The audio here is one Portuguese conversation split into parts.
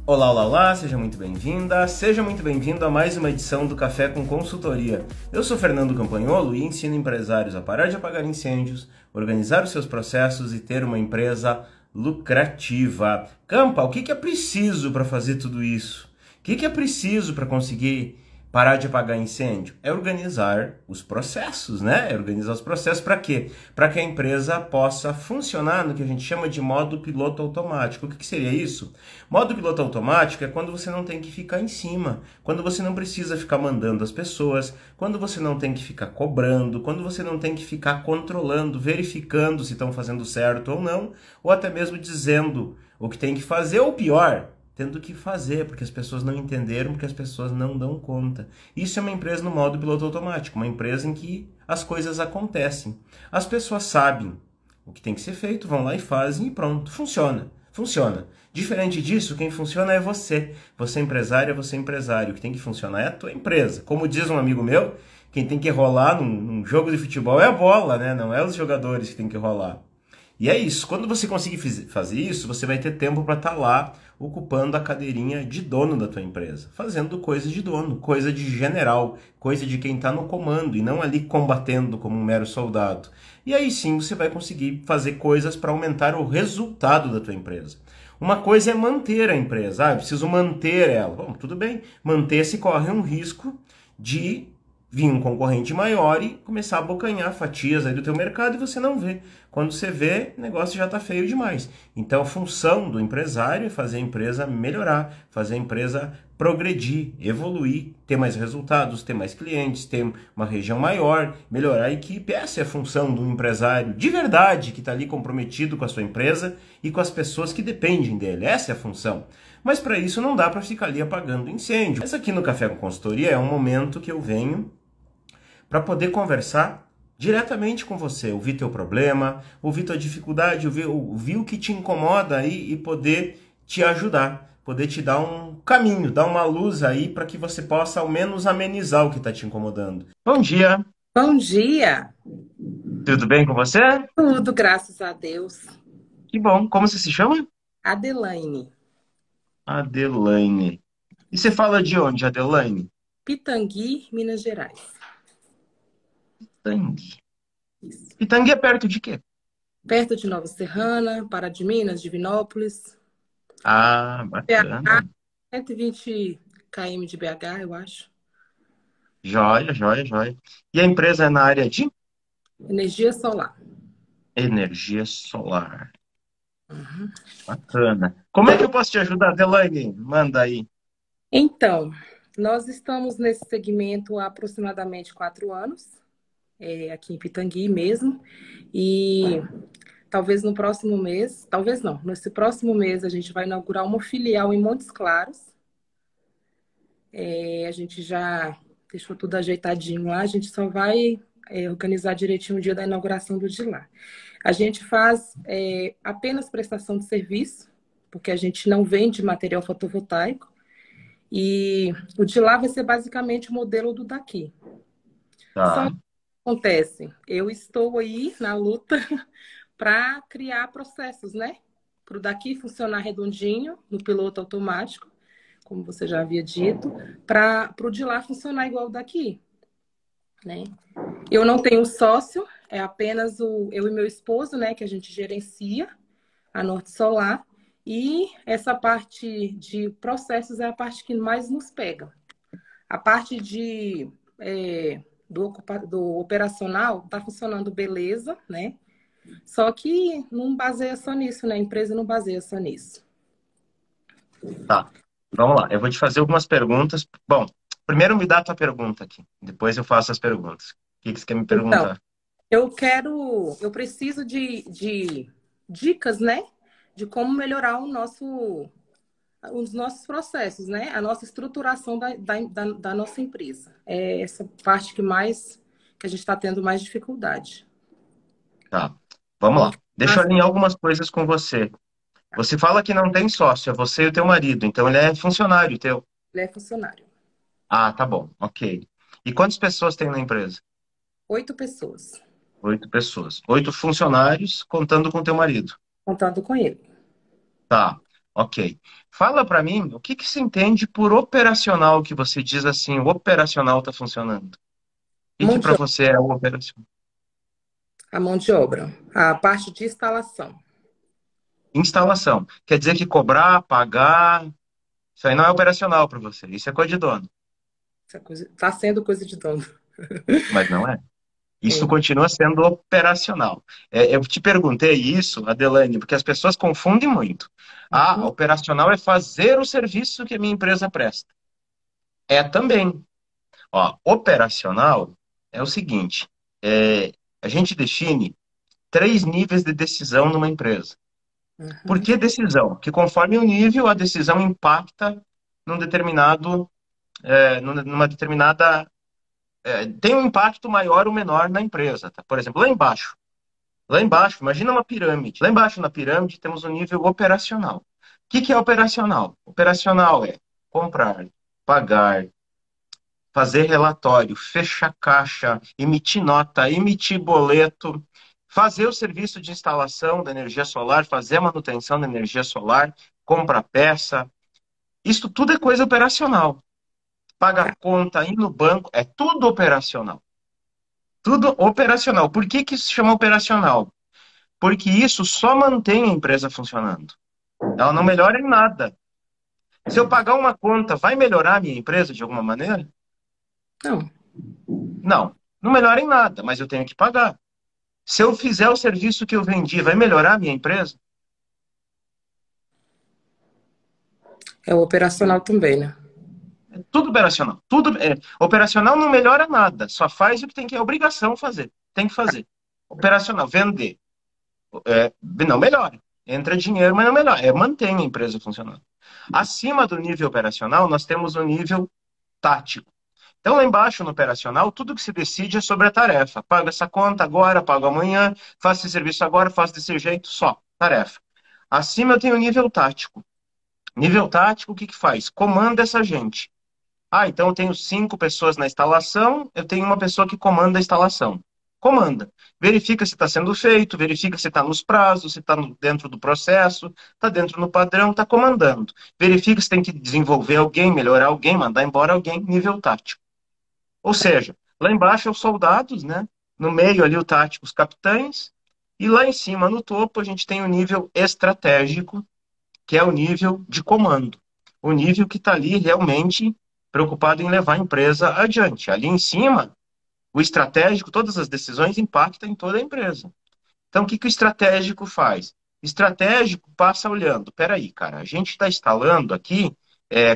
Olá, olá, olá, seja muito bem-vinda, seja muito bem-vindo a mais uma edição do Café com Consultoria. Eu sou Fernando Campagnolo e ensino empresários a parar de apagar incêndios, organizar os seus processos e ter uma empresa lucrativa. Campa, o que é preciso para fazer tudo isso? O que é preciso para conseguir parar de apagar incêndio? É organizar os processos, né? É organizar os processos para quê? Para que a empresa possa funcionar no que a gente chama de modo piloto automático. O que seria isso? Modo piloto automático é quando você não tem que ficar em cima, quando você não precisa ficar mandando as pessoas, quando você não tem que ficar cobrando, quando você não tem que ficar controlando, verificando se estão fazendo certo ou não, ou até mesmo dizendo o que tem que fazer, ou pior, tendo que fazer, porque as pessoas não entenderam, porque as pessoas não dão conta. Isso é uma empresa no modo piloto automático, uma empresa em que as coisas acontecem. As pessoas sabem o que tem que ser feito, vão lá e fazem e pronto, funciona. Funciona. Diferente disso, quem funciona é você. Você é empresária, você é empresário. O que tem que funcionar é a tua empresa. Como diz um amigo meu, quem tem que rolar num jogo de futebol é a bola, né? Não é os jogadores que tem que rolar. E é isso. Quando você conseguir fazer isso, você vai ter tempo para estar lá ocupando a cadeirinha de dono da tua empresa, fazendo coisa de dono, coisa de general, coisa de quem está no comando e não ali combatendo como um mero soldado. E aí sim você vai conseguir fazer coisas para aumentar o resultado da tua empresa. Uma coisa é manter a empresa. Eu preciso manter ela. Bom, tudo bem. Manter-se corre um risco de vir um concorrente maior e começar a abocanhar fatias aí do teu mercado e você não vê. Quando você vê, o negócio já está feio demais. Então a função do empresário é fazer a empresa melhorar, fazer a empresa progredir, evoluir, ter mais resultados, ter mais clientes, ter uma região maior, melhorar a equipe. Essa é a função do empresário de verdade que está ali comprometido com a sua empresa e com as pessoas que dependem dele. Essa é a função. Mas para isso não dá para ficar ali apagando incêndio. Mas aqui no Café com Consultoria é um momento que eu venho para poder conversar diretamente com você, ouvir teu problema, ouvir tua dificuldade, ouvir o que te incomoda aí e poder te ajudar, poder te dar um caminho, dar uma luz aí para que você possa ao menos amenizar o que está te incomodando. Bom dia! Bom dia! Tudo bem com você? Tudo, graças a Deus. Que bom! Como você se chama? Adelaine, Adelaine. E você fala de onde, Adelaine? Pitangui, Minas Gerais. Pitangui. Isso. Pitangui é perto de quê? Perto de Nova Serrana, Pará de Minas, Divinópolis. Ah, BH, bacana. 120 km de BH, eu acho. Joia, joia, joia. E a empresa é na área de Energia solar. energia solar. Bacana. Como é que eu posso te ajudar, Adelaine? Manda aí. Então, nós estamos nesse segmento há aproximadamente 4 anos, aqui em Pitangui mesmo. E talvez no próximo mês, talvez não, nesse próximo mês a gente vai inaugurar uma filial em Montes Claros. A gente já deixou tudo ajeitadinho lá, a gente só vai organizar direitinho o dia da inauguração do de lá. A gente faz apenas prestação de serviço, porque a gente não vende material fotovoltaico, e o de lá vai ser basicamente o modelo do daqui. Só Tá, que acontece, eu estou aí na luta para criar processos, né? Para o daqui funcionar redondinho, no piloto automático, como você já havia dito, para o de lá funcionar igual o daqui, né? Eu não tenho sócio, é apenas eu e meu esposo, né, que a gente gerencia a Norte Solar, e essa parte de processos é a parte que mais nos pega. A parte do operacional está funcionando beleza, né? Só que não baseia só nisso, né? A empresa não baseia só nisso. tá. Vamos lá. Eu vou te fazer algumas perguntas. Bom, primeiro me dá a tua pergunta aqui. Depois eu faço as perguntas. O que que você quer me Então, perguntar? eu preciso de dicas, né? De como melhorar os nossos processos, né? A nossa estruturação da nossa empresa. É essa parte que a gente está tendo mais dificuldade. Tá. Vamos Como lá. que Deixa eu faz? alinhar algumas coisas com você. Você fala que não tem sócio, é você e o teu marido. Então ele é funcionário teu. Ele é funcionário. Ah, tá bom. Ok. E quantas pessoas tem na empresa? 8 pessoas, 8 pessoas. 8 funcionários, contando com o teu marido. contando com ele. Tá. Ok. Fala para mim, o que que se entende por operacional que você diz assim, o operacional está funcionando? O que Mão para de você é o operacional? A mão de obra, a parte de instalação. Instalação. Quer dizer que cobrar, pagar, isso aí não é operacional para você. Isso é coisa de dono. Essa coisa está sendo coisa de dono. Mas não é. Isso É. continua sendo operacional. Eu te perguntei isso, Adelane, porque as pessoas confundem muito. Ah, Uhum. operacional é fazer o serviço que a minha empresa presta. É também. Ó, operacional é o seguinte: é, a gente define três níveis de decisão numa empresa. Por Uhum. que decisão? Que conforme o nível, a decisão impacta num determinado, numa determinada, tem um impacto maior ou menor na empresa. Tá? Por exemplo, lá embaixo. Lá embaixo, imagina uma pirâmide. Lá embaixo na pirâmide temos o nível operacional. O que que é operacional? Operacional é comprar, pagar, fazer relatório, fechar caixa, emitir nota, emitir boleto, fazer o serviço de instalação da energia solar, fazer a manutenção da energia solar, compra peça. Isso tudo é coisa operacional. Paga Tá. conta, ir no banco, é tudo operacional. Tudo operacional. Por que que isso se chama operacional? Porque isso só mantém a empresa funcionando. Ela não melhora em nada. Se eu pagar uma conta, vai melhorar a minha empresa de alguma maneira? Não, Não, não melhora em nada, mas eu tenho que pagar. Se eu fizer o serviço que eu vendi, vai melhorar a minha empresa? é o operacional também, né? É tudo operacional. Tudo operacional não melhora nada, só faz o que tem que é obrigação fazer. Tem que fazer. Operacional, vender. Não melhora. Entra dinheiro, mas não melhora. Mantém a empresa funcionando. Acima do nível operacional, nós temos o nível tático. Então, lá embaixo no operacional, tudo que se decide é sobre a tarefa. Paga essa conta agora, pago amanhã, faço esse serviço agora, faço desse jeito, só. Tarefa. Acima eu tenho o nível tático. Nível tático, o que que faz? Comanda essa gente. Ah, então eu tenho 5 pessoas na instalação, eu tenho uma pessoa que comanda a instalação. Comanda. Verifica se está sendo feito, verifica se está nos prazos, se está dentro do processo, está dentro do padrão, está comandando. Verifica se tem que desenvolver alguém, melhorar alguém, mandar embora alguém, nível tático. Ou seja, lá embaixo é os soldados, né? No meio ali o tático, os capitães, e lá em cima, no topo, a gente tem o nível estratégico, que é o nível de comando. O nível que está ali realmente preocupado em levar a empresa adiante. Ali em cima, o estratégico, todas as decisões impactam em toda a empresa. Então, o que, que o estratégico faz? Estratégico passa olhando. Peraí, cara, a gente está instalando aqui,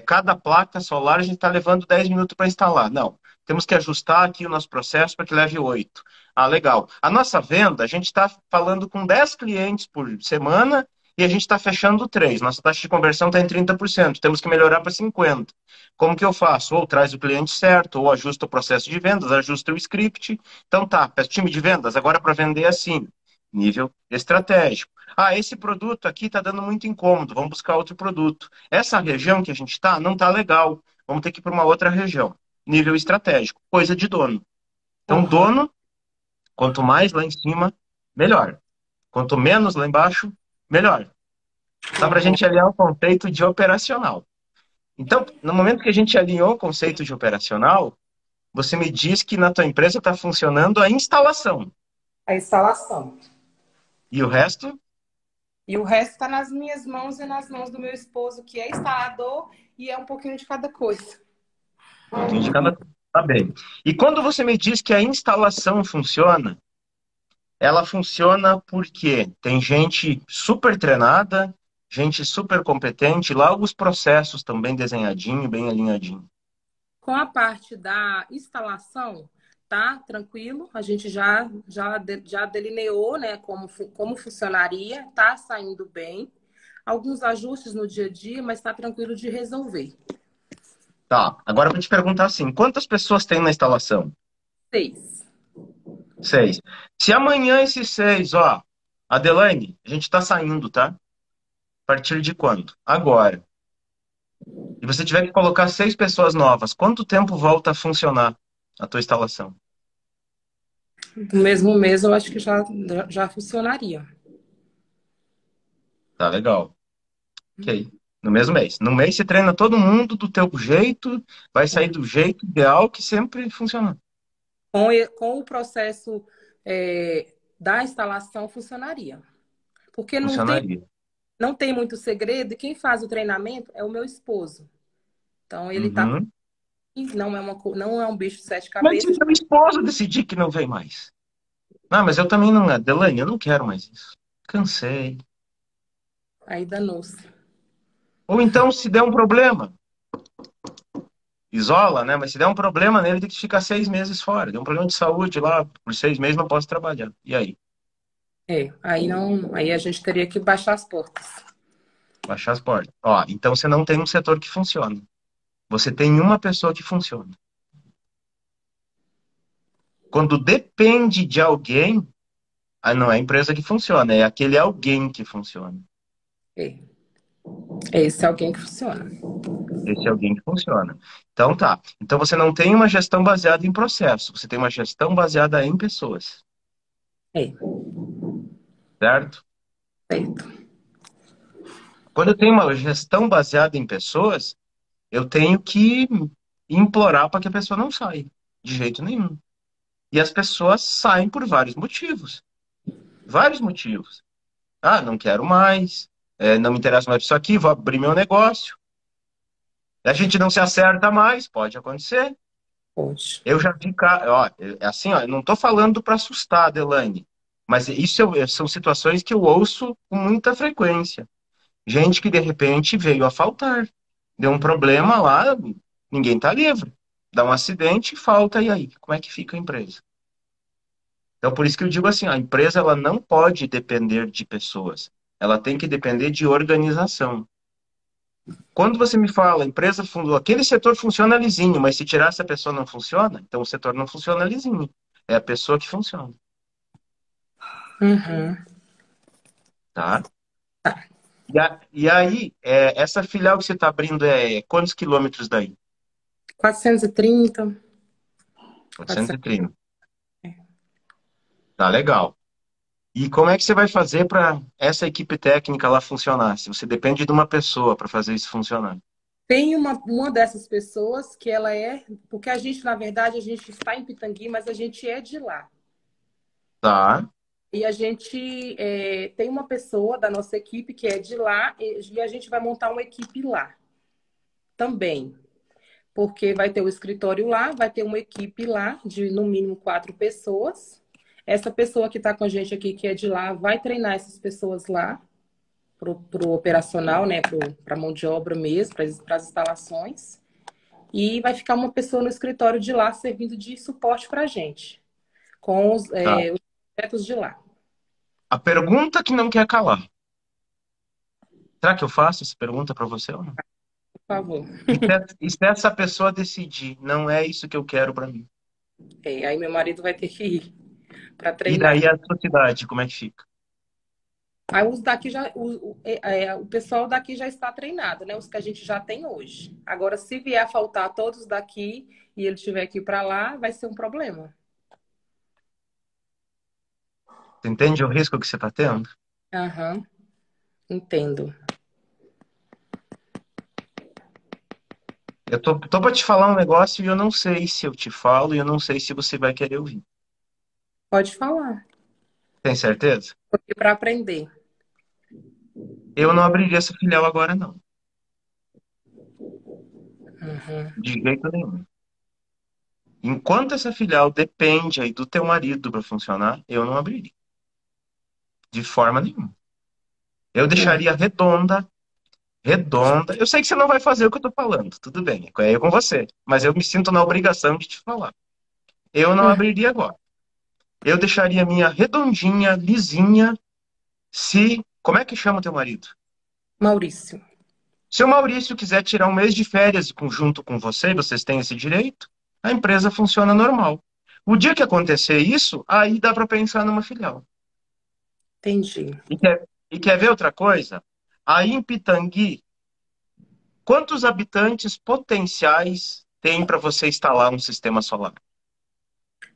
cada placa solar a gente está levando 10 minutos para instalar. Não, temos que ajustar aqui o nosso processo para que leve 8. Ah, legal. A nossa venda, a gente está falando com 10 clientes por semana e a gente está fechando 3. Nossa taxa de conversão está em 30%. Temos que melhorar para 50%. Como que eu faço? Ou traz o cliente certo, ou ajusta o processo de vendas, ajusta o script. Então tá, time de vendas, agora para vender assim nível estratégico. Ah, esse produto aqui está dando muito incômodo, vamos buscar outro produto. Essa região que a gente está não está legal, vamos ter que ir para uma outra região. Nível estratégico, coisa de dono. Então, Aham. dono, quanto mais lá em cima, melhor. Quanto menos lá embaixo, melhor. Só para a Aham. gente alinhar o conceito de operacional. Então, no momento que a gente alinhou o conceito de operacional, você me diz que na tua empresa está funcionando a instalação. A instalação. E o resto? E o resto está nas minhas mãos e nas mãos do meu esposo, que é instalador, e é um pouquinho de cada coisa. Um pouquinho de cada coisa. Tá bem. E quando você me diz que a instalação funciona, ela funciona porque tem gente super treinada, gente super competente, logo os processos também desenhadinho, bem alinhadinho. Com a parte da instalação, tá tranquilo. A gente já delineou, né, como funcionaria, tá saindo bem. Alguns ajustes no dia a dia, mas está tranquilo de resolver. Tá, agora eu vou te perguntar assim, quantas pessoas tem na instalação? 6. 6. Se amanhã esses 6, ó, Adelaine, a gente tá saindo, tá? A partir de quando? Agora. E você tiver que colocar 6 pessoas novas, quanto tempo volta a funcionar a tua instalação? No mesmo mês, eu acho que já funcionaria. Tá legal. Ok. No mesmo mês. No mês você treina todo mundo do teu jeito, vai sair É. do jeito ideal que sempre funciona. Com o processo da instalação funcionaria. Porque Funcionaria. não tem muito segredo, e quem faz o treinamento é o meu esposo. Então, ele está Uhum. não é um bicho de sete Mas se cabeças, seu esposo decidir que não vem mais. Não, mas eu também não. Adelaine, eu não quero mais isso. Cansei. aí danou-se. Ou então, se der um problema, isola, né? Mas se der um problema nele, tem que ficar 6 meses fora. Deu um problema de saúde lá, por 6 meses não posso trabalhar. E aí? Aí não, aí a gente teria que baixar as portas. Baixar as portas. Ó, então você não tem um setor que funciona. Você tem uma pessoa que funciona. Quando depende de alguém, aí não é a empresa que funciona, é aquele alguém que funciona. É, é esse alguém que funciona. Esse alguém que funciona. Então tá. Então você não tem uma gestão baseada em processo, você tem uma gestão baseada em pessoas, É, certo? certo. Quando eu tenho uma gestão baseada em pessoas, eu tenho que implorar para que a pessoa não saia, de jeito nenhum. E as pessoas saem por vários motivos. Vários motivos. Ah, não quero mais, não me interessa mais isso aqui, vou abrir meu negócio. A gente não se acerta mais, pode acontecer. Pode. Eu já vi, ó, é assim, ó, eu não estou falando para assustar, Adelaine, mas isso são situações que eu ouço com muita frequência. Gente que de repente veio a faltar, deu um problema lá, ninguém está livre. Dá um acidente, falta, e aí? Como é que fica a empresa? Então, por isso que eu digo assim, a empresa ela não pode depender de pessoas, ela tem que depender de organização. Quando você me fala, a empresa fundou, aquele setor funciona lisinho, mas se tirar essa pessoa não funciona, então o setor não funciona lisinho. É a pessoa que funciona, Uhum. tá? E aí, essa filial que você está abrindo é quantos quilômetros daí? 430, 400. 430. Tá legal. E como é que você vai fazer para essa equipe técnica lá funcionar? Se você depende de uma pessoa para fazer isso funcionar. Tem uma dessas pessoas que ela é, porque a gente, na verdade, a gente está em Pitangui, mas a gente é de lá. Tá, E a gente tem uma pessoa da nossa equipe que é de lá e a gente vai montar uma equipe lá também. Porque vai ter o escritório lá, vai ter uma equipe lá de no mínimo 4 pessoas. Essa pessoa que está com a gente aqui, que é de lá, vai treinar essas pessoas lá pro operacional, né? Para mão de obra mesmo, para as instalações. E vai ficar uma pessoa no escritório de lá servindo de suporte para a gente, com tá. os projetos de lá. A pergunta que não quer calar. Será que eu faço essa pergunta para você ou não? Por favor. E se essa pessoa decidir, não é isso que eu quero para mim? Aí meu marido vai ter que ir para E treinar. daí a sociedade, como é que fica? Aí os daqui já, o pessoal daqui já está treinado, né? Os que a gente já tem hoje. Agora, se vier a faltar todos daqui e ele tiver que ir para lá, vai ser um problema. Você entende o risco que você está tendo? Aham, entendo. Eu tô para te falar um negócio e eu não sei se eu te falo e eu não sei se você vai querer ouvir. Pode falar. Tem certeza? Porque para aprender. Eu não abriria essa filial agora, não. Uhum. De jeito nenhum. Enquanto essa filial depende aí do teu marido para funcionar, eu não abriria. De forma nenhuma. Eu Uhum. deixaria redonda, redonda. Eu sei que você não vai fazer o que eu tô falando, tudo bem, é eu com você. Mas eu me sinto na obrigação de te falar. Eu não Uhum. abriria agora. Eu deixaria minha redondinha, lisinha, se. Como é que chama teu marido? Maurício, Se o Maurício quiser tirar um mês de férias junto com você, vocês têm esse direito, a empresa funciona normal. O dia que acontecer isso, aí dá para pensar numa filial. entendi. E quer ver outra coisa? Aí em Pitangui, quantos habitantes potenciais tem para você instalar um sistema solar?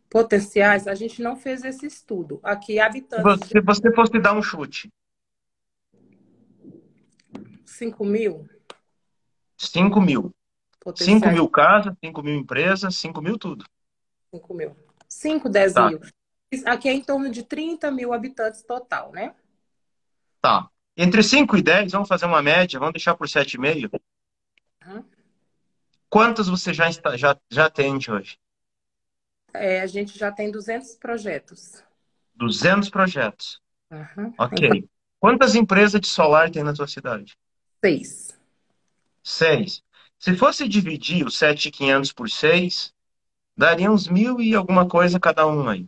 Potenciais, a gente não fez esse estudo. Aqui, Se habitantes você, de se você fosse dar um chute, 5.000 5.000. 5 potenciais, mil casas, 5 mil empresas, 5 mil tudo. 5.000. 5, 10 Tá, mil. Aqui é em torno de 30.000 habitantes total, né? tá. Entre 5 e 10, vamos fazer uma média, vamos deixar por 7,5. Uhum. Quantos você já atende hoje? A gente já tem 200 projetos. 200 projetos. Uhum. Em Ok. Quantas empresas de solar tem na tua cidade? 6. 6. Se fosse dividir os 7.500 por 6, daria uns 1.000 e alguma coisa cada um aí.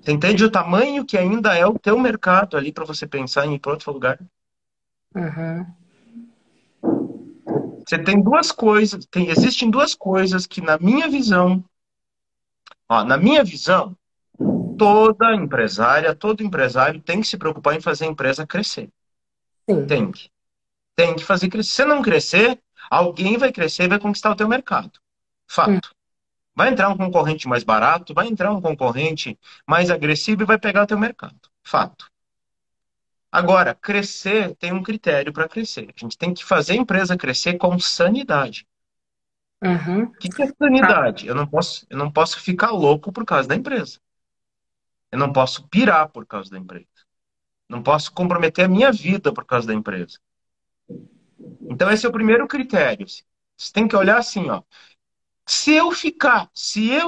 Você entende o tamanho que ainda é o teu mercado ali para você pensar em ir para outro lugar? Uhum. Você tem duas coisas, existem duas coisas que na minha visão, toda empresária, todo empresário tem que se preocupar em fazer a empresa crescer. Sim. Tem que. Tem que fazer crescer. Se não crescer, alguém vai crescer e vai conquistar o teu mercado. Uhum. Fato. Vai entrar um concorrente mais barato, vai entrar um concorrente mais agressivo e vai pegar o teu mercado. Fato. Agora, crescer tem um critério para crescer. A gente tem que fazer a empresa crescer com sanidade. Uhum. O que é Tá. sanidade? Eu não posso ficar louco por causa da empresa. Eu não posso pirar por causa da empresa. Não posso comprometer a minha vida por causa da empresa. Então, esse é o primeiro critério. Você tem que olhar assim, ó. Se eu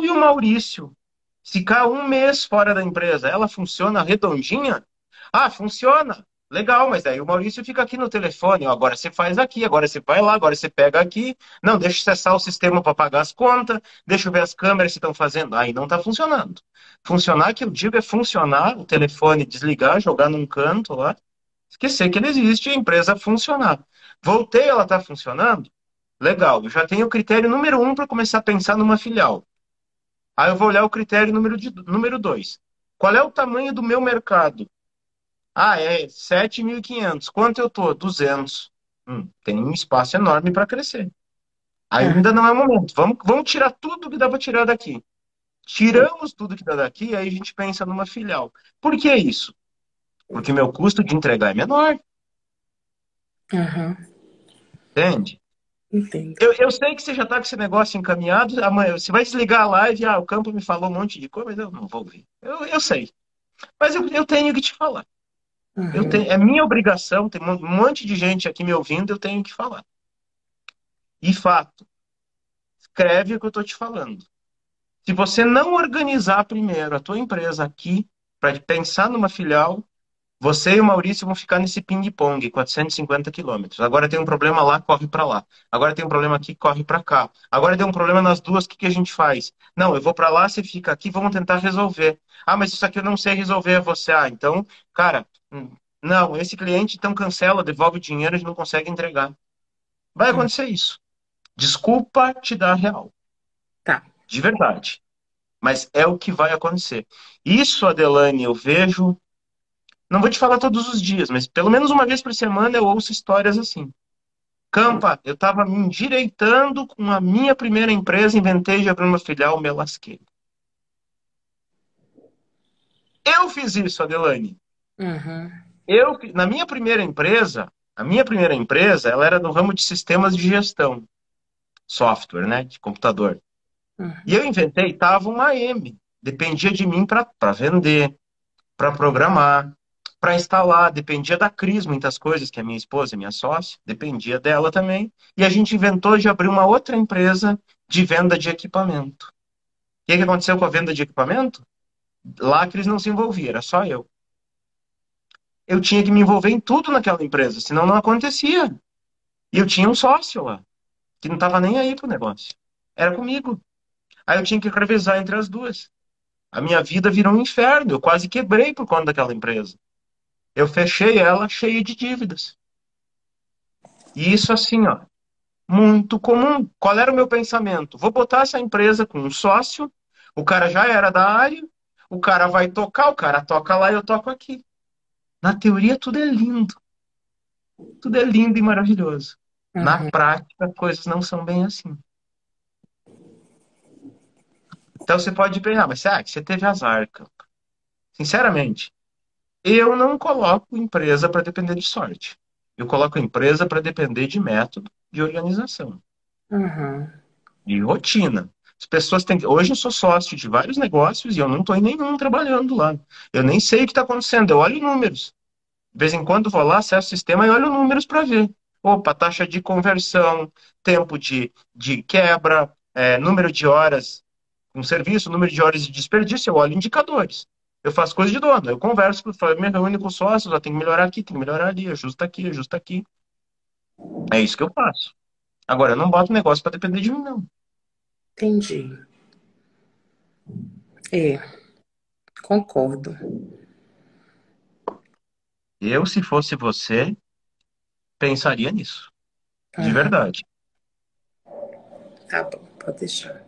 e o Maurício ficar um mês fora da empresa, ela funciona redondinha? Ah, funciona. Legal, mas aí o Maurício fica aqui no telefone. Ó, agora você faz aqui, agora você vai lá, agora você pega aqui. Não, deixa eu acessar o sistema para pagar as contas, deixa eu ver as câmeras se estão fazendo. Aí não está funcionando. Funcionar, que eu digo, é funcionar, o telefone desligar, jogar num canto lá, esquecer que ele existe e a empresa funcionar. Voltei, ela está funcionando? Legal, eu já tenho o critério número um para começar a pensar numa filial. Aí eu vou olhar o critério número dois. Qual é o tamanho do meu mercado? Ah, é 7.500. Quanto eu tô? 200. Tem um espaço enorme para crescer. Uhum. Ainda não é o momento. Vamos tirar tudo que dá para tirar daqui. Tiramos tudo que dá daqui, aí a gente pensa numa filial. Por que isso? Porque meu custo de entregar é menor, Uhum. entende? Entendo. Eu sei que você já está com esse negócio encaminhado. Amanhã, você vai desligar a live. Ah, o campo me falou um monte de coisa, mas eu não vou ouvir. Eu sei. Mas eu tenho que te falar. Uhum. É minha obrigação. Tem um monte de gente aqui me ouvindo. Eu tenho que falar. E fato, escreve o que eu estou te falando. Se você não organizar primeiro a tua empresa aqui, para pensar numa filial, você e o Maurício vão ficar nesse ping-pong, 450 quilômetros. Agora tem um problema lá, corre para lá. Agora tem um problema aqui, corre para cá. Agora tem um problema nas duas, o que que a gente faz? Não, eu vou para lá, você fica aqui, vamos tentar resolver. Ah, mas isso aqui eu não sei resolver, é você. Ah, então, cara, não, esse cliente então cancela, devolve o dinheiro, a gente não consegue entregar. Vai Uhum. acontecer isso. Desculpa te dar a real, Tá. de verdade. Mas é o que vai acontecer. Isso, Adelane, eu vejo. Não vou te falar todos os dias, mas pelo menos uma vez por semana eu ouço histórias assim. Campa, eu estava me endireitando com a minha primeira empresa, inventei de abrir uma filial, me lasquei. Eu fiz isso, Adelane. Uhum. Na minha primeira empresa, a minha primeira empresa, ela era no ramo de sistemas de gestão, software, né, de computador. E Uhum. eu inventei, estava uma M. Dependia de mim para vender, para programar, para instalar. Dependia da Cris, muitas coisas, que é minha esposa, minha sócia, dependia dela também. E a gente inventou de abrir uma outra empresa de venda de equipamento. O que aconteceu com a venda de equipamento? Lá a Cris não se envolvia, era só eu. Eu tinha que me envolver em tudo naquela empresa, senão não acontecia. E eu tinha um sócio lá, que não estava nem aí pro negócio. Era comigo. Aí eu tinha que revezar entre as duas. A minha vida virou um inferno. Eu quase quebrei por conta daquela empresa. Eu fechei ela cheia de dívidas. E isso assim, ó, muito comum. Qual era o meu pensamento? Vou botar essa empresa com um sócio, o cara já era da área, o cara vai tocar, o cara toca lá e eu toco aqui. Na teoria, tudo é lindo e maravilhoso. Na Uhum. prática, coisas não são bem assim. Então você pode pensar, mas que você teve azar, cara. Sinceramente, eu não coloco empresa para depender de sorte. Eu coloco a empresa para depender de método, de organização, Uhum. de rotina. As pessoas têm. Hoje eu sou sócio de vários negócios e eu não estou em nenhum trabalhando lá. Eu nem sei o que está acontecendo, eu olho números. De vez em quando vou lá, acesso o sistema e olho números para ver. Opa, taxa de conversão, tempo de quebra, número de horas com serviço, número de horas de desperdício, eu olho indicadores. Eu faço coisa de dono, eu converso, me reúno com os sócios, ó, tem que melhorar aqui, tem que melhorar ali, ajusta aqui, ajusta aqui. É isso que eu faço. Agora, eu não boto negócio para depender de mim, não. Entendi. É, concordo. Eu, se fosse você, pensaria nisso. De Uhum. verdade. Tá bom, pode deixar.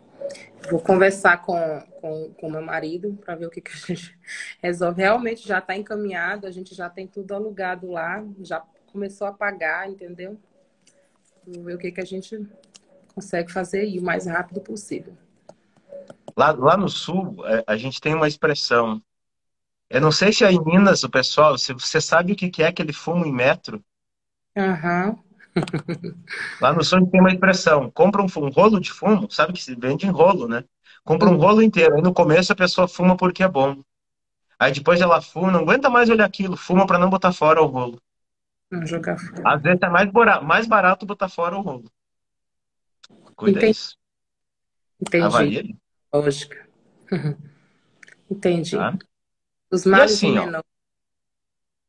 Vou conversar com meu marido para ver o que a gente resolve. Realmente já está encaminhado, a gente já tem tudo alugado lá, já começou a pagar, entendeu? Vou ver o que a gente consegue fazer aí o mais rápido possível. Lá no sul, a gente tem uma expressão. Eu não sei se aí em Minas, o pessoal, se você sabe o que que é aquele fumo em metro. Aham. Lá no sul a gente tem uma expressão. Compra um rolo de fumo, sabe que se vende em rolo, né? Compra um rolo inteiro. Aí no começo a pessoa fuma porque é bom. Aí depois ela fuma, não aguenta mais olhar aquilo, fuma para não botar fora o rolo. Vamos jogar fora. Às vezes é mais barato botar fora o rolo. Cuida Entendi, isso. entendi. Avalia aí, Lógica. Entendi. tá? Os E males, o assim, ó, menor.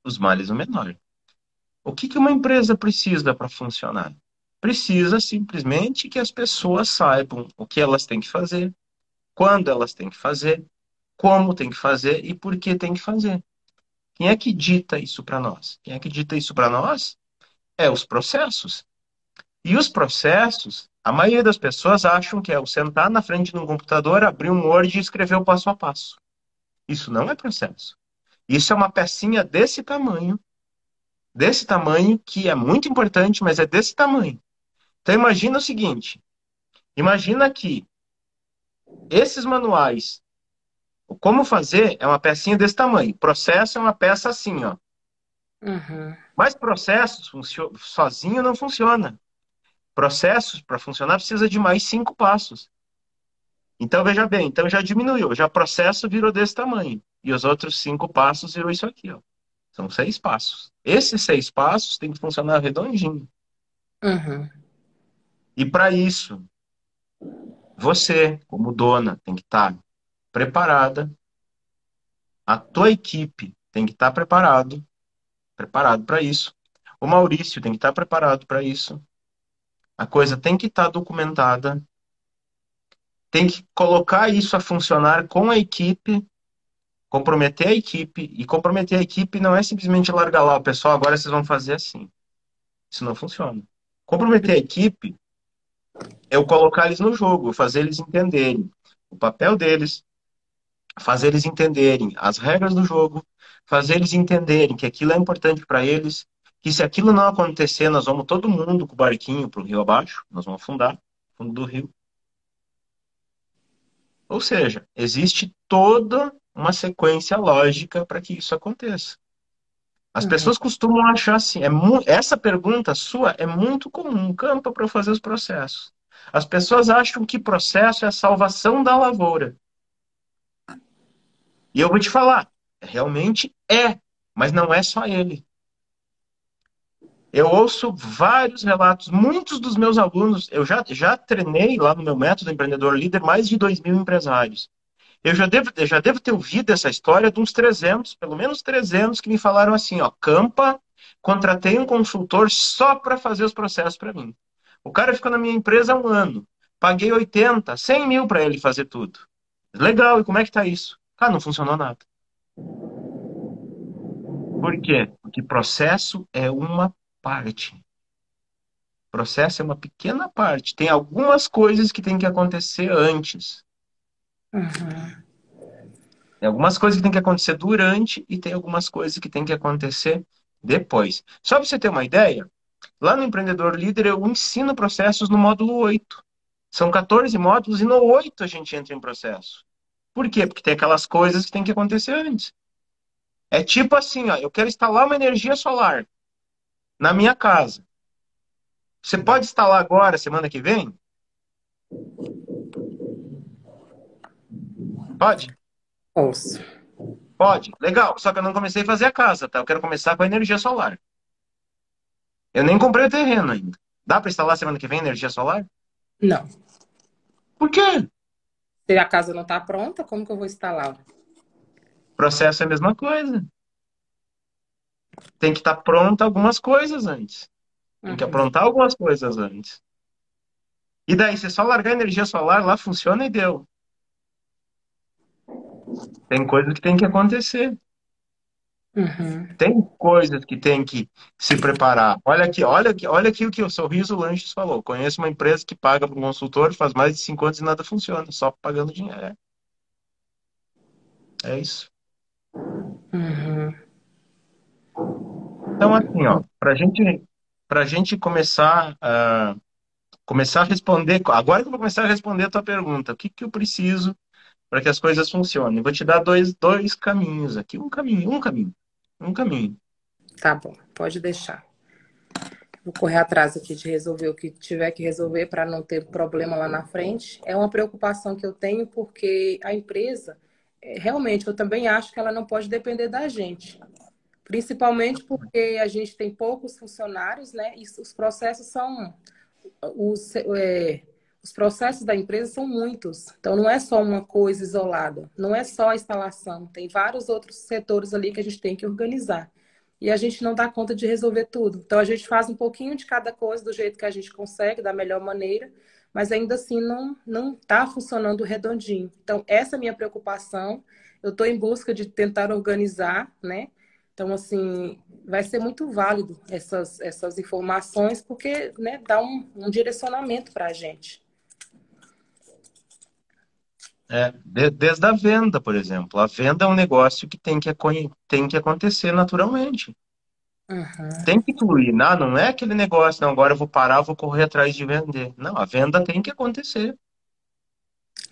os males o menor. O que que uma empresa precisa para funcionar? Precisa simplesmente que as pessoas saibam o que elas têm que fazer, quando elas têm que fazer, como tem que fazer e por que tem que fazer. Quem é que dita isso para nós? Quem é que dita isso para nós? É os processos. E os processos, a maioria das pessoas acham que é o sentar na frente de um computador, abrir um Word e escrever o passo a passo. Isso não é processo. Isso é uma pecinha desse tamanho, que é muito importante, mas é desse tamanho. Então imagina o seguinte, imagina que esses manuais, o como fazer é uma pecinha desse tamanho, processo é uma peça assim, ó. Uhum. Mas processos sozinho não funciona. Processos, para funcionar, precisa de mais 5 passos. Então, veja bem, então já diminuiu, já processo virou desse tamanho. E os outros 5 passos virou isso aqui, ó. São 6 passos. Esses 6 passos têm que funcionar redondinho. Uhum. E para isso, você, como dona, tem que estar preparada, a tua equipe tem que estar preparado para isso. O Maurício tem que estar preparado para isso. A coisa tem que estar documentada, tem que colocar isso a funcionar com a equipe, comprometer a equipe, e comprometer a equipe não é simplesmente largar lá, o pessoal, agora vocês vão fazer assim. Isso não funciona. Comprometer a equipe é eu colocar eles no jogo, fazer eles entenderem o papel deles, fazer eles entenderem as regras do jogo, fazer eles entenderem que aquilo é importante para eles, que se aquilo não acontecer, nós vamos todo mundo com o barquinho para o rio abaixo, nós vamos afundar no fundo do rio. Ou seja, existe toda uma sequência lógica para que isso aconteça. As Uhum. pessoas costumam achar assim, essa pergunta sua é muito comum, campo para eu fazer os processos. As pessoas acham que processo é a salvação da lavoura. E eu vou te falar, realmente é, mas não é só ele. Eu ouço vários relatos, muitos dos meus alunos, eu já treinei lá no meu método empreendedor líder mais de 2.000 empresários. Eu já devo ter ouvido essa história de uns 300, pelo menos 300, que me falaram assim, ó, Campa, contratei um consultor só para fazer os processos para mim. O cara ficou na minha empresa há um ano, paguei 80, 100 mil para ele fazer tudo. Legal, e como é que tá isso? Cara, não funcionou nada. Por quê? Porque processo é uma parte. Processo é uma pequena parte. Tem algumas coisas que tem que acontecer antes. Uhum. Tem algumas coisas que tem que acontecer durante e tem algumas coisas que tem que acontecer depois. Só para você ter uma ideia, lá no Empreendedor Líder eu ensino processos no módulo 8. São 14 módulos e no 8 a gente entra em processo. Por quê? Porque tem aquelas coisas que tem que acontecer antes. É tipo assim, ó, eu quero instalar uma energia solar. na minha casa. Você pode instalar agora, semana que vem? Pode? Posso. Pode. Legal. Só que eu não comecei a fazer a casa, tá? Eu quero começar com a energia solar. Eu nem comprei o terreno ainda. Dá para instalar semana que vem energia solar? Não. Por quê? Se a casa não está pronta, como que eu vou instalar? O processo é a mesma coisa. Tem que estar pronta algumas coisas antes. Tem que Uhum. aprontar algumas coisas antes. E daí, se só largar energia solar, lá funciona e deu. Tem coisas que tem que acontecer. Uhum. Tem coisas que tem que se preparar. Olha aqui, olha aqui, olha aqui o que o Sorriso Lanches falou. Conheço uma empresa que paga para um consultor, faz mais de 5 anos e nada funciona, só pagando dinheiro. É isso. Uhum. Então, assim, ó, para gente começar a responder, agora que eu vou começar a responder a tua pergunta, o que que eu preciso para que as coisas funcionem? Eu vou te dar dois caminhos aqui, um caminho. Tá bom, pode deixar. Vou correr atrás aqui de resolver o que tiver que resolver para não ter problema lá na frente. É uma preocupação que eu tenho porque a empresa, realmente, eu também acho que ela não pode depender da gente. Principalmente porque a gente tem poucos funcionários, né? E os processos são os, é, os processos da empresa são muitos. Então não é só uma coisa isolada, não é só a instalação, tem vários outros setores ali que a gente tem que organizar. E a gente não dá conta de resolver tudo. Então a gente faz um pouquinho de cada coisa do jeito que a gente consegue, da melhor maneira, mas ainda assim não está funcionando redondinho. Então essa é a minha preocupação. Eu estou em busca de tentar organizar, né? Então, assim, vai ser muito válido essas informações, porque, né, dá um direcionamento para a gente. Desde a venda, por exemplo. A venda é um negócio que tem que acontecer naturalmente. Uhum, Tem que fluir, não é aquele negócio, não, agora eu vou parar, vou correr atrás de vender. Não, a venda tem que acontecer.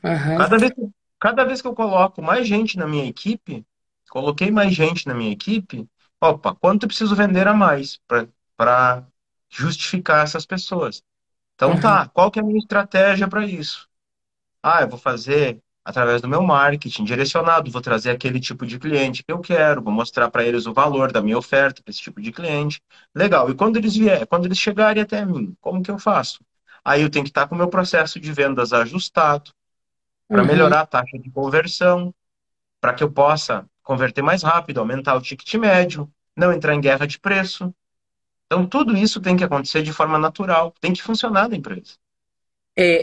uhum, Cada vez, cada vez que eu coloco mais gente na minha equipe, coloquei mais gente na minha equipe, opa, quanto eu preciso vender a mais para justificar essas pessoas? Então uhum. tá, qual que é a minha estratégia para isso? Ah, eu vou fazer através do meu marketing direcionado, vou trazer aquele tipo de cliente que eu quero, vou mostrar para eles o valor da minha oferta para esse tipo de cliente. Legal. E quando eles chegarem até mim, como que eu faço? Aí eu tenho que estar com o meu processo de vendas ajustado para Uhum. melhorar a taxa de conversão, para que eu possa converter mais rápido, aumentar o ticket médio, não entrar em guerra de preço. Então, tudo isso tem que acontecer de forma natural, tem que funcionar na empresa.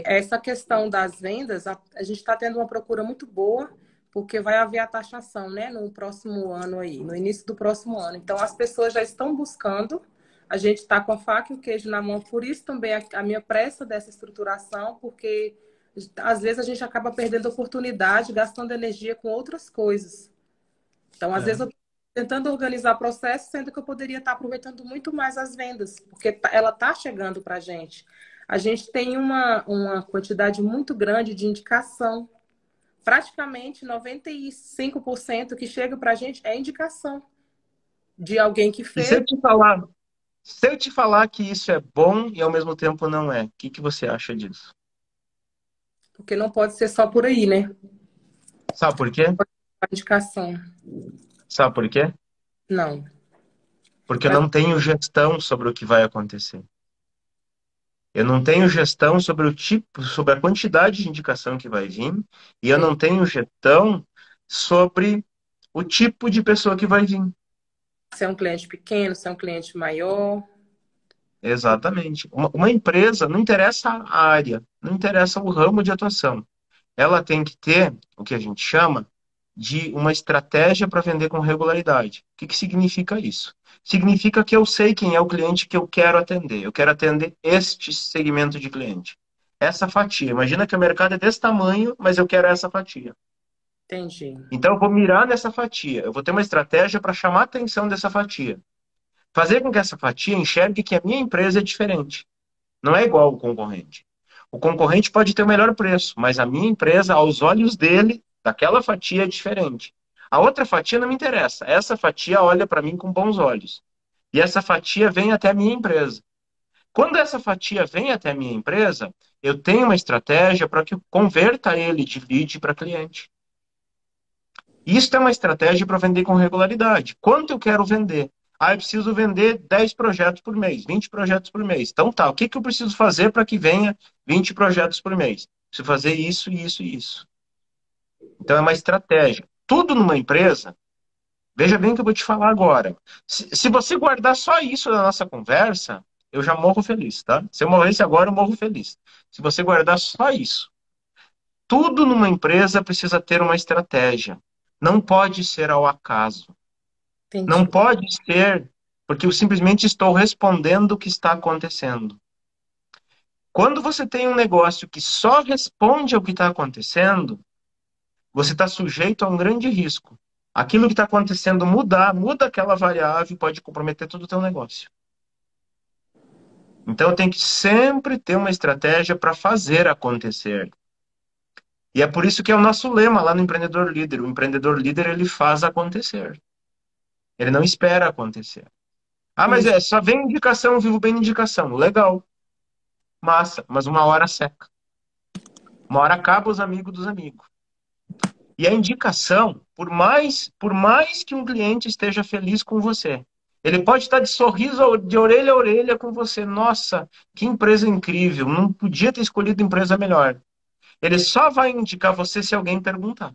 Essa questão das vendas, a gente está tendo uma procura muito boa, porque vai haver a taxação, né, no próximo ano aí, no início do próximo ano. Então, as pessoas já estão buscando, a gente está com a faca e o queijo na mão, por isso também a minha pressa dessa estruturação, porque às vezes a gente acaba perdendo oportunidade, gastando energia com outras coisas. Então, às vezes, É. eu estou tentando organizar processo, sendo que eu poderia estar aproveitando muito mais as vendas, porque ela está chegando para a gente. A gente tem uma quantidade muito grande de indicação. Praticamente 95% que chega para a gente é indicação de alguém que E fez, se eu te falar que isso é bom e ao mesmo tempo não é, o que que você acha disso? porque não pode ser só por aí, né? Sabe por quê? A indicação. Sabe por quê? Não. Porque eu não tenho gestão sobre o que vai acontecer. Eu não tenho gestão sobre o tipo, sobre a quantidade de indicação que vai vir, e eu não tenho gestão sobre o tipo de pessoa que vai vir. Se é um cliente pequeno, se é um cliente maior. Exatamente. Uma empresa, não interessa a área, não interessa o ramo de atuação. Ela tem que ter o que a gente chama de uma estratégia para vender com regularidade. O que que significa isso? Significa que eu sei quem é o cliente que eu quero atender. Eu quero atender este segmento de cliente. Essa fatia. Imagina que o mercado é desse tamanho, mas eu quero essa fatia. Entendi. Então eu vou mirar nessa fatia. Eu vou ter uma estratégia para chamar a atenção dessa fatia. Fazer com que essa fatia enxergue que a minha empresa é diferente. Não é igual ao concorrente. O concorrente pode ter o melhor preço, mas a minha empresa, aos olhos dele, daquela fatia é diferente. A outra fatia não me interessa. Essa fatia olha para mim com bons olhos. E essa fatia vem até a minha empresa. Quando essa fatia vem até a minha empresa, eu tenho uma estratégia para que eu converta ele de lead para cliente. Isso é uma estratégia para vender com regularidade. Quanto eu quero vender? Ah, eu preciso vender 10 projetos por mês, 20 projetos por mês. Então tá, o que que eu preciso fazer para que venha 20 projetos por mês? Preciso fazer isso, isso e isso. Então é uma estratégia. Tudo numa empresa, veja bem o que eu vou te falar agora. Se você guardar só isso da nossa conversa, eu já morro feliz, tá? Se eu morresse agora, eu morro feliz. Se você guardar só isso, tudo numa empresa precisa ter uma estratégia. Não pode ser ao acaso. Não Entendi. pode ser porque eu simplesmente estou respondendo o que está acontecendo. Quando você tem um negócio que só responde ao que está acontecendo, você está sujeito a um grande risco. Aquilo que está acontecendo mudar, muda aquela variável e pode comprometer todo o teu negócio. Então, eu tenho que sempre ter uma estratégia para fazer acontecer. E é por isso que é o nosso lema lá no Empreendedor Líder. O empreendedor líder, ele faz acontecer. Ele não espera acontecer. Ah, mas Entendi. só vem indicação, eu vivo bem de indicação. Legal, massa, mas uma hora seca. Uma hora acaba os amigos dos amigos. E a indicação, por mais que um cliente esteja feliz com você, ele pode estar de sorriso de orelha a orelha com você. Nossa, que empresa incrível, não podia ter escolhido empresa melhor. Ele só vai indicar você se alguém perguntar.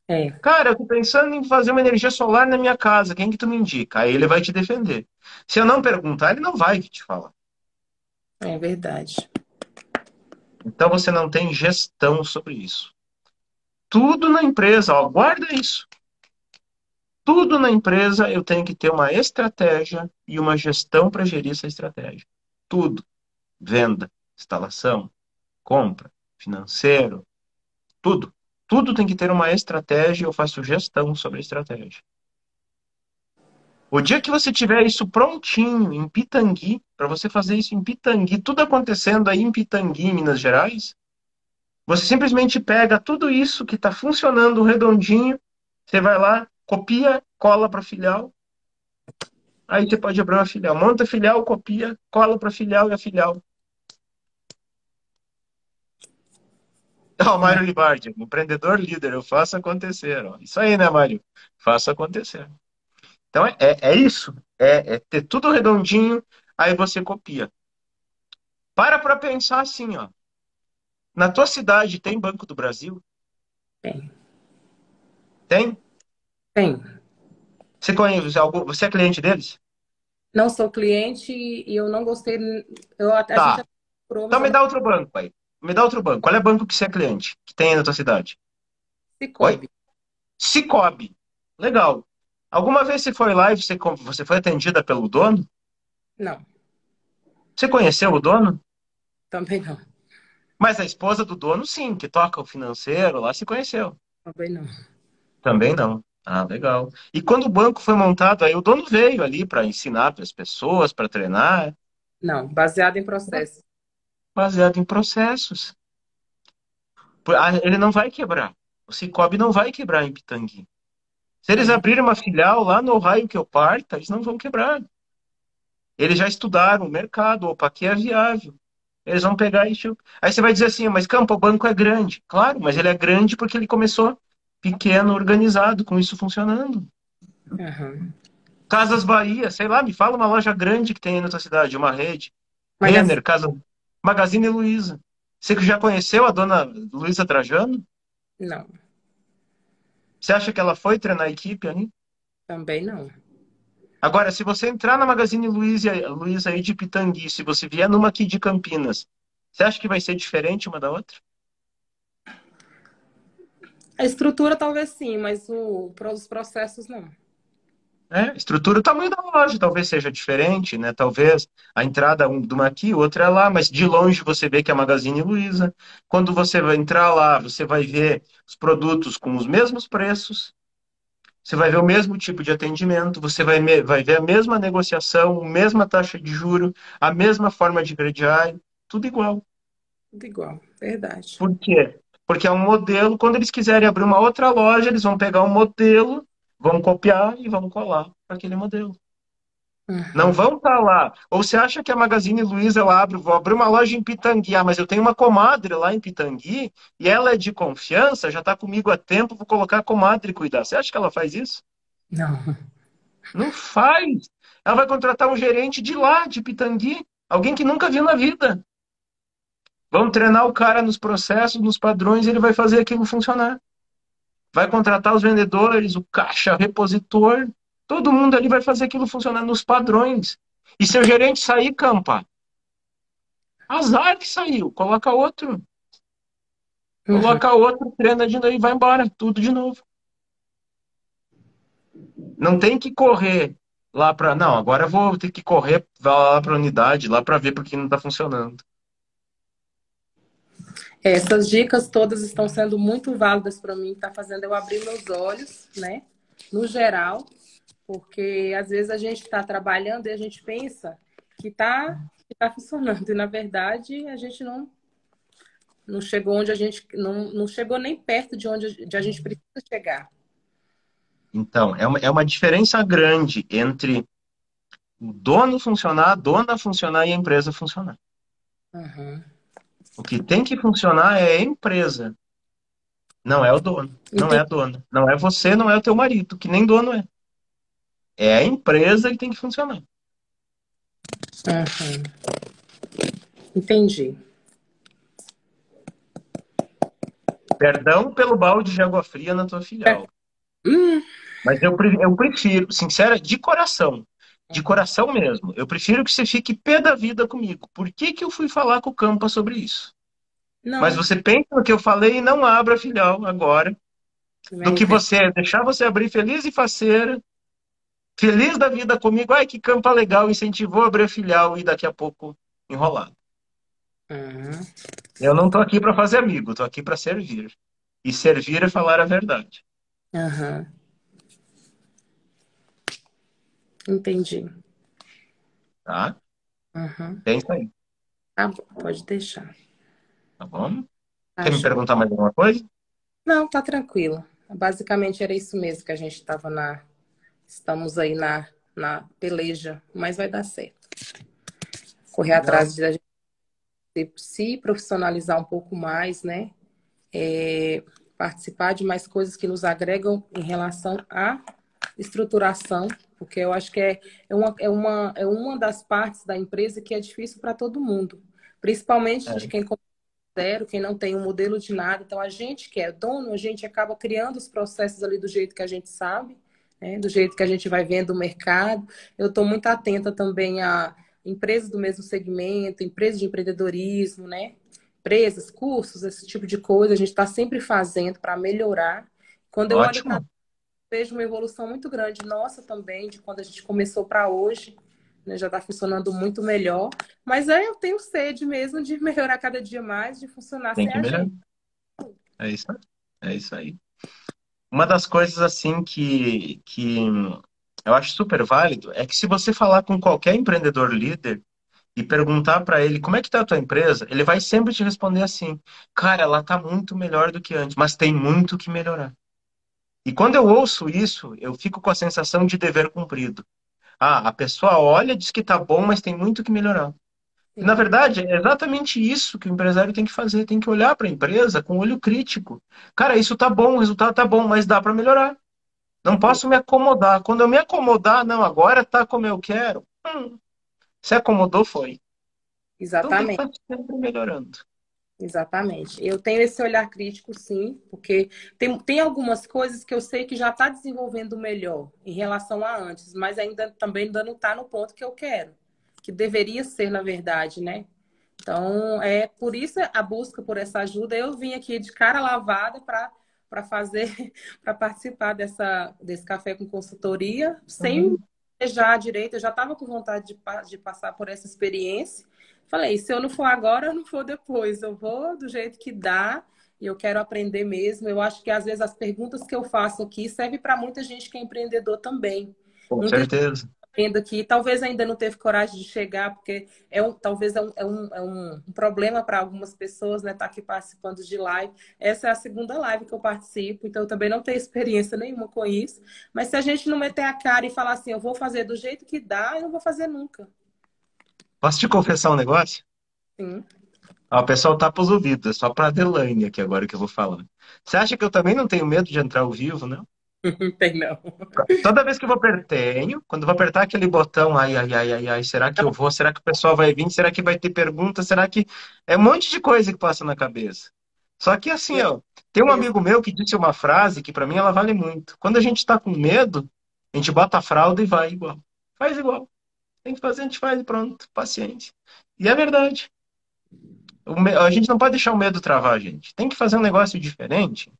É, Cara, eu tô pensando em fazer uma energia solar na minha casa, quem que tu me indica? Aí ele vai te defender. Se eu não perguntar, ele não vai te falar. é verdade. Então você não tem gestão sobre isso. Tudo na empresa, ó, guarda isso. Tudo na empresa eu tenho que ter uma estratégia e uma gestão para gerir essa estratégia. Tudo. Venda, instalação, compra, financeiro, tudo. Tudo tem que ter uma estratégia e eu faço gestão sobre a estratégia. O dia que você tiver isso prontinho em Pitangui, para você fazer isso em Pitangui, tudo acontecendo aí em Pitangui, em Minas Gerais, você simplesmente pega tudo isso que está funcionando redondinho, você vai lá, copia, cola para filial, aí você pode abrir uma filial. Monta a filial, copia, cola para filial e a filial. Ó, É, Mário Libardi, empreendedor líder, eu faço acontecer. Ó. Isso aí, né, Mário? Faço acontecer. Então é isso. É ter tudo redondinho, aí você copia. Para pensar assim, ó. Na tua cidade tem Banco do Brasil? tem. Tem? Tem. Você conhece algum, você é cliente deles? Não sou cliente e eu não gostei. A gente Tá. até procurou, mas Então eu me não. dá outro banco aí. Me dá outro banco. Qual é o banco que você é cliente? Que tem aí na tua cidade? Oi? Cicobi. Cicobi. Legal. Alguma vez você foi lá e você foi atendida pelo dono? Não, Você conheceu o dono? também não. Mas a esposa do dono, sim, que toca o financeiro lá, se conheceu. Também não. Também não. Ah, legal. E quando o banco foi montado, aí o dono veio ali para ensinar para as pessoas, para treinar, Não, baseado em processo. baseado em processos. Ele não vai quebrar. O Cicobi não vai quebrar em Pitangui. Se eles Uhum. abrirem uma filial lá no raio que eu parta, eles não vão quebrar. Eles já estudaram o mercado, opa, aqui é viável. Eles vão pegar isso. Aí você vai dizer assim, mas Campo, o banco é grande. Claro, mas ele é grande porque ele começou pequeno, organizado, com isso funcionando. Uhum. Casas Bahia, sei lá, me fala uma loja grande que tem aí na tua cidade, uma rede. Magazine. Renner, Casa Magazine Luiza. Você que já conheceu a dona Luiza Trajano? Não, Você acha que ela foi treinar a equipe ali? também não. Agora, se você entrar na Magazine Luiza aí de Pitangui, se você vier numa aqui de Campinas, você acha que vai ser diferente uma da outra? A estrutura talvez sim, mas os processos não. É, estrutura, o tamanho da loja talvez seja diferente, né? Talvez a entrada de uma aqui, outra é lá, mas de longe você vê que é a Magazine Luiza. Quando você vai entrar lá, você vai ver os produtos com os mesmos preços, você vai ver o mesmo tipo de atendimento, você vai ver a mesma negociação, a mesma taxa de juro, a mesma forma de crediário, tudo igual. Tudo igual, verdade. Por quê? Porque é um modelo, quando eles quiserem abrir uma outra loja, eles vão pegar um modelo, vão copiar e vão colar para aquele modelo. Não Uhum. vão estar lá. Ou você acha que a Magazine Luiza, eu abro, vou abrir uma loja em Pitangui, ah, mas eu tenho uma comadre lá em Pitangui e ela é de confiança, já está comigo há tempo, vou colocar a comadre cuidar. Você acha que ela faz isso? Não. Não faz. Ela vai contratar um gerente de lá, de Pitangui, alguém que nunca viu na vida. Vão treinar o cara nos processos, nos padrões, e ele vai fazer aquilo funcionar. Vai contratar os vendedores, o caixa, o repositor, todo mundo ali vai fazer aquilo funcionar nos padrões. E se o gerente sair, campa, azar que saiu, Uhum. coloca outro, treina de novo e vai embora, tudo de novo. Não tem que correr lá para, não, agora eu vou ter que correr lá para a unidade, lá para ver porque não está funcionando. Essas dicas todas estão sendo muito válidas para mim, está fazendo eu abrir meus olhos, né? No geral, porque às vezes a gente está trabalhando e a gente pensa que tá funcionando, e na verdade a gente não chegou onde a gente não chegou nem perto de onde a gente precisa chegar. Então, é uma diferença grande entre o dono funcionar, a dona funcionar e a empresa funcionar. Uhum. O que tem que funcionar é a empresa, não é o dono, não é a Entendi. dona. Não é você, não é o teu marido, que nem dono é. É a empresa que tem que funcionar. Uhum. Entendi. Perdão pelo balde de água fria na tua filial. Hum. Mas eu prefiro, sincera, de coração mesmo, eu prefiro que você fique pé da vida comigo. Por que que eu fui falar com o Campa sobre isso? Mas Não, você pensa no que eu falei e não abra a filial agora, me do que arrependo. você deixar você abrir feliz e faceira, feliz da vida comigo. Ai, que Campa legal, incentivou a abrir a filial e daqui a pouco enrolado. Uhum. Eu não tô aqui para fazer amigo, tô aqui para servir. E servir é falar a verdade, Uhum. Entendi. tá? Uhum. Pensa aí, Tá bom, pode deixar. tá bom? Tá Quer me joia. perguntar mais alguma coisa? Não, tá tranquilo. Basicamente era isso mesmo que a gente estava na. Estamos aí na peleja, mas vai dar certo. Correr Legal. atrás de a gente se profissionalizar um pouco mais, né? É, participar de mais coisas que nos agregam em relação à estruturação, porque eu acho que é uma das partes da empresa que é difícil para todo mundo, principalmente de É, quem começa zero, quem não tem um modelo de nada. Então, a gente que é dono, a gente acaba criando os processos ali do jeito que a gente sabe, né? Do jeito que a gente vai vendo o mercado. Eu estou muito atenta também a empresas do mesmo segmento, empresas de empreendedorismo, né? Empresas, cursos, esse tipo de coisa, a gente está sempre fazendo para melhorar. Quando eu olho para ótimo. vejo uma evolução muito grande nossa também, de quando a gente começou para hoje, né? Já está funcionando muito melhor. Mas eu tenho sede mesmo de melhorar cada dia mais, de funcionar Tem sem que a melhorar. gente. É isso aí. É isso aí. Uma das coisas assim que eu acho super válido é que se você falar com qualquer empreendedor líder e perguntar para ele como é que tá a tua empresa, ele vai sempre te responder assim: cara, ela tá muito melhor do que antes, mas tem muito que melhorar. E quando eu ouço isso, eu fico com a sensação de dever cumprido. Ah, a pessoa olha, diz que tá bom, mas tem muito que melhorar. E, na Sim, verdade, é exatamente isso que o empresário tem que fazer. Tem que olhar para a empresa com olho crítico. Cara, isso tá bom, o resultado tá bom, mas dá para melhorar. Não posso me acomodar. Quando eu me acomodar, não, agora tá como eu quero. Se acomodou, foi. Então tem que exatamente. estar sempre melhorando. Exatamente. Eu tenho esse olhar crítico, sim, porque tem algumas coisas que eu sei que já está desenvolvendo melhor em relação a antes, mas ainda não está no ponto que eu quero, que deveria ser, na verdade, né? Então, é por isso a busca por essa ajuda. Eu vim aqui de cara lavada para fazer, para participar desse café com consultoria, sem Uhum. planejar direito. Eu já estava com vontade de passar por essa experiência. Falei, se eu não for agora, eu não for depois. Eu vou do jeito que dá e eu quero aprender mesmo. Eu acho que às vezes as perguntas que eu faço aqui servem para muita gente que é empreendedor também. Com Muita gente certeza. vendo aqui, talvez ainda não teve coragem de chegar, porque talvez um problema para algumas pessoas, né? Estar aqui participando de live. Essa é a segunda live que eu participo, então eu também não tenho experiência nenhuma com isso. Mas se a gente não meter a cara e falar assim, eu vou fazer do jeito que dá, eu não vou fazer nunca. Posso te confessar um negócio? Sim. Ó, o pessoal tapa os ouvidos, é só pra Adelaine aqui agora que eu vou falar. Você acha que eu também não tenho medo de entrar ao vivo, né? Não tem não. Toda vez que eu vou tenho, quando eu vou apertar aquele botão, ai, ai, ai, ai, ai, será que eu vou? Será que o pessoal vai vir? Será que vai ter pergunta? Será que. É um monte de coisa que passa na cabeça. Só que assim, ó, tem um amigo meu que disse uma frase que pra mim ela vale muito. Quando a gente tá com medo, a gente bota a fralda e vai igual. Faz igual. Tem que fazer, a gente faz e pronto. Paciência. E é verdade. A gente não pode deixar o medo travar a gente. Tem que fazer um negócio diferente.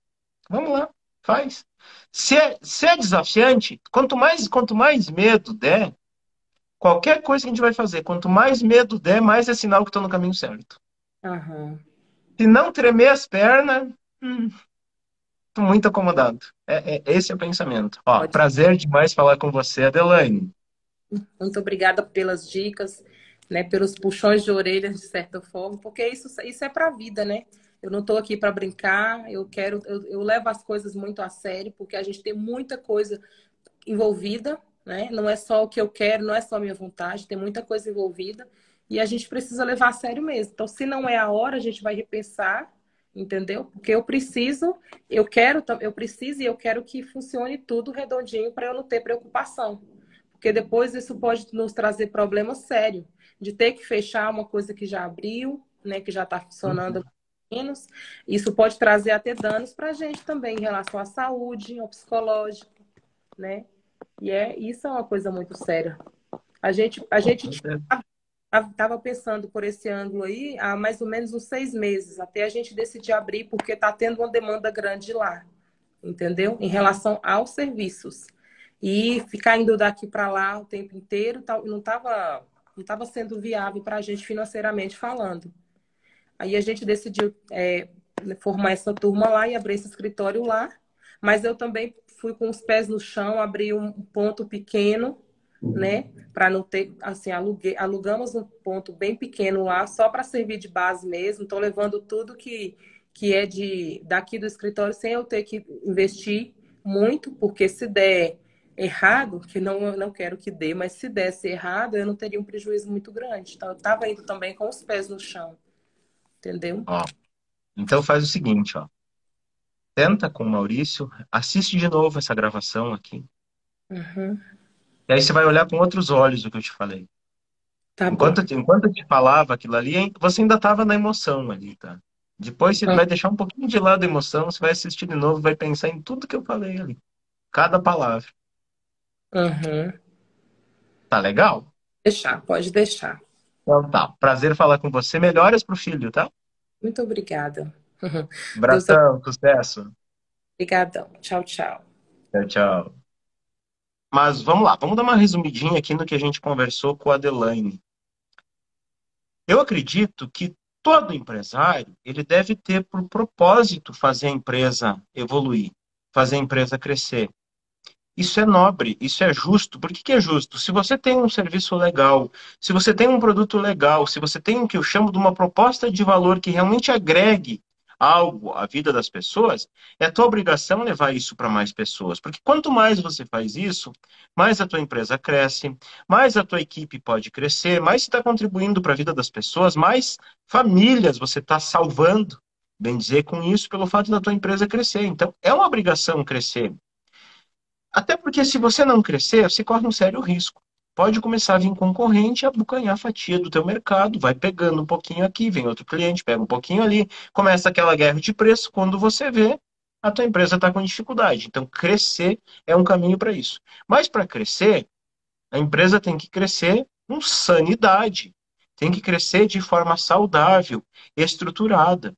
Vamos lá, faz. Se é desafiante, quanto mais medo der, qualquer coisa que a gente vai fazer, quanto mais medo der, mais é sinal que estou no caminho certo. Aham. Se não tremer as pernas, estou muito acomodado. Esse é o pensamento. Ó, Pode. prazer demais falar com você, Adelaine. Muito obrigada pelas dicas, né, pelos puxões de orelha, de certa forma, porque isso é para a vida, né? Eu não estou aqui para brincar, eu levo as coisas muito a sério, porque a gente tem muita coisa envolvida, né? Não é só o que eu quero, não é só a minha vontade, tem muita coisa envolvida e a gente precisa levar a sério mesmo. Então, se não é a hora, a gente vai repensar, entendeu? Porque eu preciso e eu quero que funcione tudo redondinho para eu não ter preocupação. Porque depois isso pode nos trazer problemas sérios, de ter que fechar uma coisa que já abriu, né, que já está funcionando menos. Isso pode trazer até danos para a gente também em relação à saúde, ao psicológico, né? Isso é uma coisa muito séria. A gente estava pensando por esse ângulo aí há mais ou menos uns 6 meses, até a gente decidir abrir, porque está tendo uma demanda grande lá, entendeu? Em relação aos serviços. E ficar indo daqui para lá o tempo inteiro não estava sendo viável para a gente financeiramente falando. Aí a gente decidiu formar essa turma lá e abrir esse escritório lá. Mas eu também fui com os pés no chão, abri um ponto pequeno, né? Para não ter, assim, alugamos um ponto bem pequeno lá, só para servir de base mesmo. Estou levando tudo que é daqui do escritório sem eu ter que investir muito, porque se der errado, que não, eu não quero que dê, mas se desse errado, eu não teria um prejuízo muito grande. Então, eu estava indo também com os pés no chão. Entendeu? Ó, então faz o seguinte, ó. Tenta com o Maurício, assiste de novo essa gravação aqui. Uhum. E aí você vai olhar com outros olhos o que eu te falei. Tá bom. Enquanto eu te falava aquilo ali, você ainda estava na emoção ali, tá? Depois você Ah, vai deixar um pouquinho de lado a emoção, você vai assistir de novo, vai pensar em tudo que eu falei ali. Cada palavra. uhum. Tá legal? Deixar, pode deixar. Então tá. Prazer falar com você. Melhoras pro filho, tá? Muito obrigada. Uhum. Deus Abração, sucesso. obrigadão. Tchau, tchau. Tchau, tchau. Mas vamos lá, vamos dar uma resumidinha aqui no que a gente conversou com a Adelaine. Eu acredito que todo empresário, ele deve ter por propósito fazer a empresa evoluir, fazer a empresa crescer. Isso é nobre, isso é justo. Por que que é justo? Se você tem um serviço legal, se você tem um produto legal, se você tem o que eu chamo de uma proposta de valor que realmente agregue algo à vida das pessoas, é tua obrigação levar isso para mais pessoas. Porque quanto mais você faz isso, mais a tua empresa cresce, mais a tua equipe pode crescer, mais você está contribuindo para a vida das pessoas, mais famílias você está salvando, bem dizer, com isso, pelo fato da tua empresa crescer. Então, é uma obrigação crescer. Até porque se você não crescer, você corre um sério risco. Pode começar a vir concorrente e abocanhar a fatia do teu mercado, vai pegando um pouquinho aqui, vem outro cliente, pega um pouquinho ali, começa aquela guerra de preço, quando você vê, a tua empresa está com dificuldade. Então, crescer é um caminho para isso. Mas para crescer, a empresa tem que crescer com sanidade, tem que crescer de forma saudável, estruturada.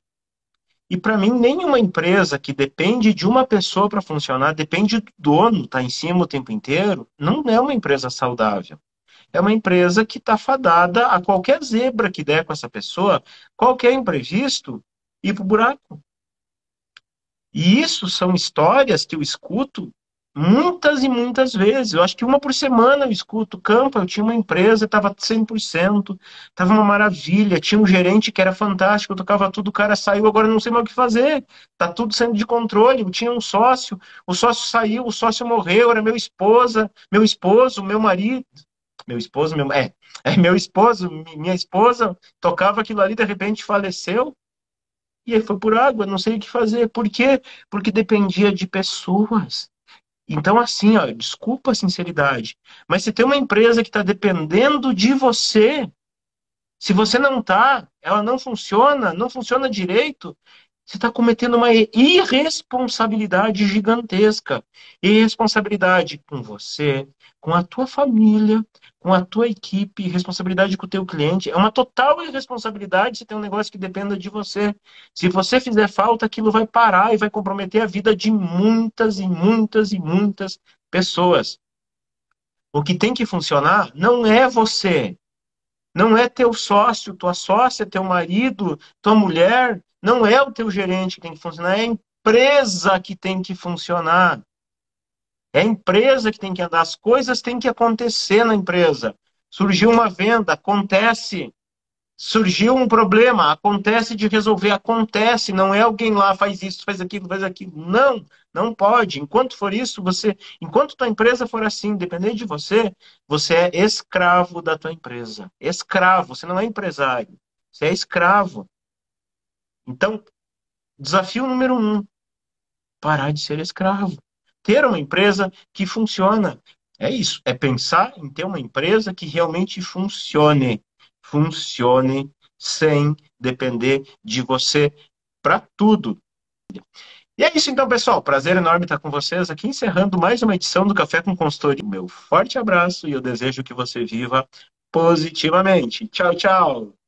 E para mim, nenhuma empresa que depende de uma pessoa para funcionar, depende do dono, tá em cima o tempo inteiro, não é uma empresa saudável. É uma empresa que está fadada a qualquer zebra que der com essa pessoa, qualquer imprevisto, ir pro buraco. E isso são histórias que eu escuto Muitas e muitas vezes. Eu acho que uma por semana eu escuto. Campo, eu tinha uma empresa, estava 100%, estava uma maravilha. Tinha um gerente que era fantástico, eu tocava tudo, o cara saiu, agora eu não sei mais o que fazer. Tá tudo sendo de controle. Eu tinha um sócio, o sócio saiu, o sócio morreu, era meu esposo, meu marido. Meu esposo, meu esposo, minha esposa tocava aquilo ali, de repente faleceu. E aí foi por água, não sei o que fazer. Por quê? Porque dependia de pessoas. Então, assim, ó, desculpa a sinceridade, mas se tem uma empresa que está dependendo de você, se você não tá, ela não funciona direito, você está cometendo uma irresponsabilidade gigantesca. Irresponsabilidade com você, com a tua família, com a tua equipe, responsabilidade com o teu cliente. É uma total irresponsabilidade se tem um negócio que dependa de você. Se você fizer falta, aquilo vai parar e vai comprometer a vida de muitas e muitas e muitas pessoas. O que tem que funcionar não é você, não é teu sócio, tua sócia, teu marido, tua mulher, não é o teu gerente que tem que funcionar, é a empresa que tem que funcionar. É a empresa que tem que andar, as coisas têm que acontecer na empresa. Surgiu uma venda, acontece. Surgiu um problema, acontece de resolver, acontece, não é alguém lá faz isso, faz aquilo, faz aquilo. Não, não pode. Enquanto for isso, enquanto tua empresa for assim, dependendo de você, você é escravo da tua empresa. Escravo, você não é empresário, você é escravo. Então, desafio número um, parar de ser escravo. Ter uma empresa que funciona. É isso, é pensar em ter uma empresa que realmente funcione. Funcione sem depender de você para tudo. E é isso então, pessoal. Prazer enorme estar com vocês aqui, encerrando mais uma edição do Café com Consultoria. Meu forte abraço e eu desejo que você viva positivamente. Tchau, tchau.